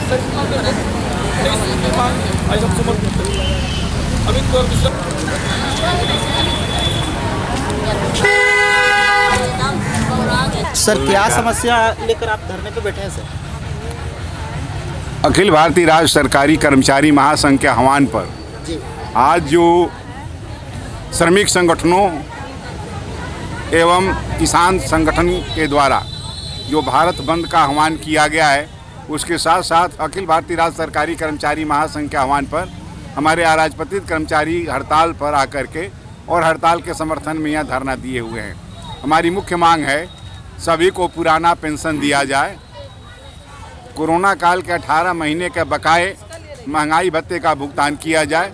Sir, क्या समस्या लेकर आप धरने पे बैठे हैं सर? अखिल भारतीय राज्य सरकारी कर्मचारी महासंघ के आह्वान पर जी। आज जो श्रमिक संगठनों एवं किसान संगठन के द्वारा जो भारत बंद का आह्वान किया गया है, उसके साथ साथ अखिल भारतीय राज्य सरकारी कर्मचारी महासंघ के आह्वान पर हमारे अराजपत्रित कर्मचारी हड़ताल पर आकर के और हड़ताल के समर्थन में यह धरना दिए हुए हैं। हमारी मुख्य मांग है सभी को पुराना पेंशन दिया जाए, कोरोना काल के 18 महीने के बकाए महंगाई भत्ते का भुगतान किया जाए,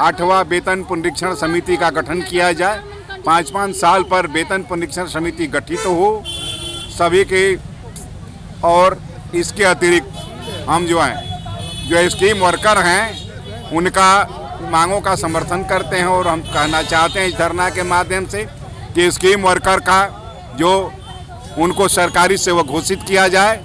8वां वेतन पुनरीक्षण समिति का गठन किया जाए, 5-5 साल पर वेतन पुनरीक्षण समिति गठित हो सभी के। और इसके अतिरिक्त हम जो स्कीम वर्कर हैं उनका मांगों का समर्थन करते हैं और हम कहना चाहते हैं इस धरना के माध्यम से कि स्कीम वर्कर का जो उनको सरकारी सेवक घोषित किया जाए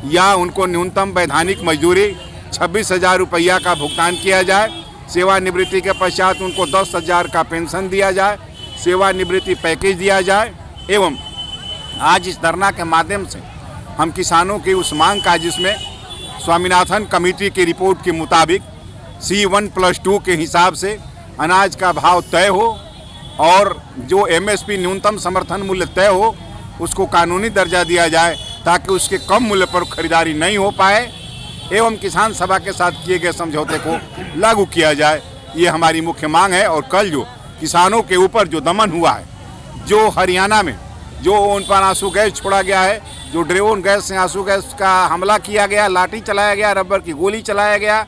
या उनको न्यूनतम वैधानिक मजदूरी 26,000 रुपया का भुगतान किया जाए, सेवानिवृत्ति के पश्चात उनको 10,000 का पेंशन दिया जाए, सेवानिवृत्ति पैकेज दिया जाए। एवं आज इस धरना के माध्यम से हम किसानों की उस मांग का, जिसमें स्वामीनाथन कमेटी की रिपोर्ट के मुताबिक C1+2 के हिसाब से अनाज का भाव तय हो और जो MSP न्यूनतम समर्थन मूल्य तय हो उसको कानूनी दर्जा दिया जाए ताकि उसके कम मूल्य पर खरीदारी नहीं हो पाए एवं किसान सभा के साथ किए गए समझौते को लागू किया जाए। ये हमारी मुख्य मांग है। और कल जो किसानों के ऊपर जो दमन हुआ है, जो हरियाणा में जो उन पर आंसू गैस छोड़ा गया है, जो ड्रोन गैस से आंसू गैस का हमला किया गया, लाठी चलाया गया, रबर की गोली चलाया गया,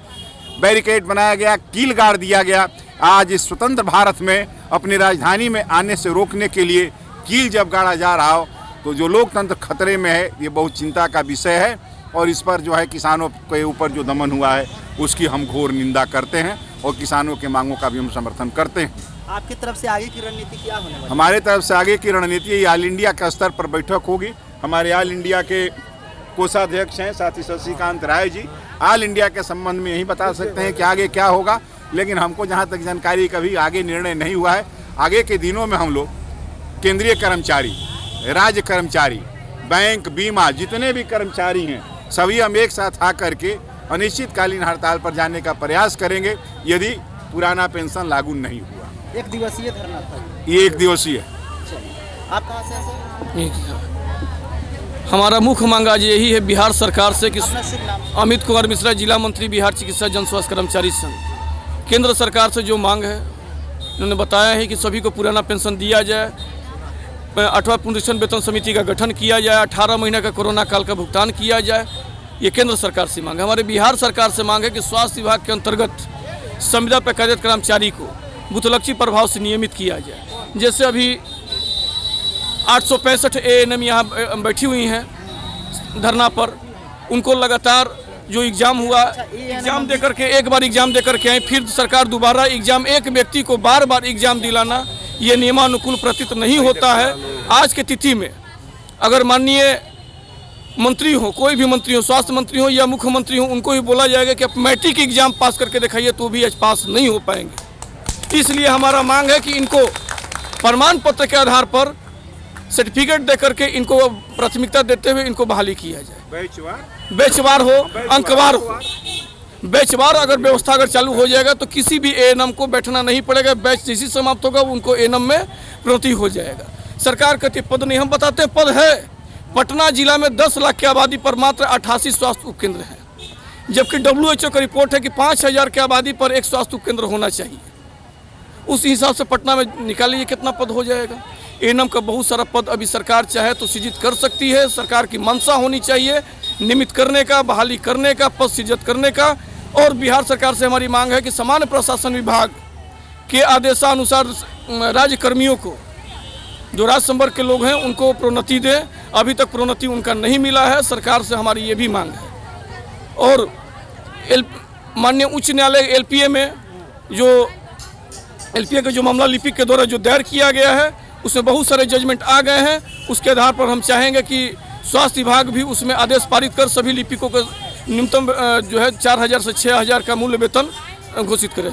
बैरिकेड बनाया गया, कील गाड़ दिया गया, आज इस स्वतंत्र भारत में अपनी राजधानी में आने से रोकने के लिए कील जब गाड़ा जा रहा हो तो जो लोकतंत्र खतरे में है, ये बहुत चिंता का विषय है। और इस पर जो है किसानों के ऊपर जो दमन हुआ है उसकी हम घोर निंदा करते हैं और किसानों के मांगों का भी हम समर्थन करते हैं। आपकी तरफ से आगे की रणनीति क्या होने वाली है? हमारे तरफ से आगे की रणनीति ऑल इंडिया के स्तर पर बैठक होगी। हमारे ऑल इंडिया के कोषाध्यक्ष हैं साथी शशिकांत राय जी, ऑल इंडिया के संबंध में यही बता सकते हैं कि आगे क्या होगा, लेकिन हमको जहाँ तक जानकारी कभी आगे निर्णय नहीं हुआ है। आगे के दिनों में हम लोग केंद्रीय कर्मचारी, राज्य कर्मचारी, बैंक, बीमा, जितने भी कर्मचारी हैं सभी हम एक साथ आकर के अनिश्चितकालीन हड़ताल पर जाने का प्रयास करेंगे यदि पुराना पेंशन लागू नहीं हुआ। 1 दिवसीय धरना था ये 1 दिवसीय। आप कहाँ से हैं सर? हमारा मुख्य मांग आज यही है बिहार सरकार से कि अपना शुभ नाम? अमित कुमार मिश्रा, जिला मंत्री, बिहार चिकित्सा जन स्वास्थ्य कर्मचारी संघ। केंद्र सरकार से जो मांग है, उन्होंने बताया है कि सभी को पुराना पेंशन दिया जाए, 8वां पुनरीक्षण वेतन समिति का गठन किया जाए, 18 महीने का कोरोना काल का भुगतान किया जाए। ये केंद्र सरकार से मांग है। हमारे बिहार सरकार से मांग है कि स्वास्थ्य विभाग के अंतर्गत संविदा पर कार्यरत कर्मचारी को बूथलक्षी प्रभाव से नियमित किया जाए। जैसे अभी 865 ANM यहाँ बैठी हुई हैं धरना पर, उनको लगातार जो एग्ज़ाम हुआ, एग्ज़ाम देकर के एक बार एग्ज़ाम देकर के आए, फिर सरकार दोबारा एग्ज़ाम, एक व्यक्ति को बार बार एग्ज़ाम दिलाना ये नियमानुकूल प्रतीत नहीं होता है। आज के तिथि में अगर माननीय मंत्री हो, कोई भी मंत्री हो, स्वास्थ्य मंत्री हो या मुख्यमंत्री हो, उनको ही बोला जाएगा कि आप मैट्रिक एग्जाम पास करके दिखाइए तो भी आज पास नहीं हो पाएंगे। इसलिए हमारा मांग है कि इनको प्रमाण पत्र के आधार पर सर्टिफिकेट दे करके इनको प्राथमिकता देते हुए इनको बहाली किया जाए। बैचवार हो, अंकवार हो, बैचवार अगर व्यवस्था अगर चालू हो जाएगा तो किसी भी ANM को बैठना नहीं पड़ेगा। बैच जैसी समाप्त होगा उनको ANM में प्रोन्नति हो जाएगा। सरकार कहती पद नहीं, हम बताते हैं पद है। पटना जिला में 10 लाख की आबादी पर मात्र 88 स्वास्थ्य उपकेंद्र हैं, जबकि WHO का रिपोर्ट है कि 5,000 की आबादी पर एक स्वास्थ्य उपकेंद्र होना चाहिए। उस हिसाब से पटना में निकालिए कितना पद हो जाएगा। ANM का बहुत सारा पद अभी सरकार चाहे तो सृजित कर सकती है। सरकार की मंशा होनी चाहिए नियमित करने का, बहाली करने का, पद सृजित करने का। और बिहार सरकार से हमारी मांग है कि सामान्य प्रशासन विभाग के आदेशानुसार राज्य कर्मियों को, जो राज्य संवर्ग के लोग हैं, उनको प्रोन्नति दें। अभी तक प्रोन्नति उनका नहीं मिला है। सरकार से हमारी ये भी मांग है। और माननीय उच्च न्यायालय LPA में जो LPA का जो मामला लिपिक के द्वारा जो दायर किया गया है उसमें बहुत सारे जजमेंट आ गए हैं। उसके आधार पर हम चाहेंगे कि स्वास्थ्य विभाग भी उसमें आदेश पारित कर सभी लिपिकों को न्यूनतम जो है 4,000 से 6,000 का मूल्य वेतन घोषित करें।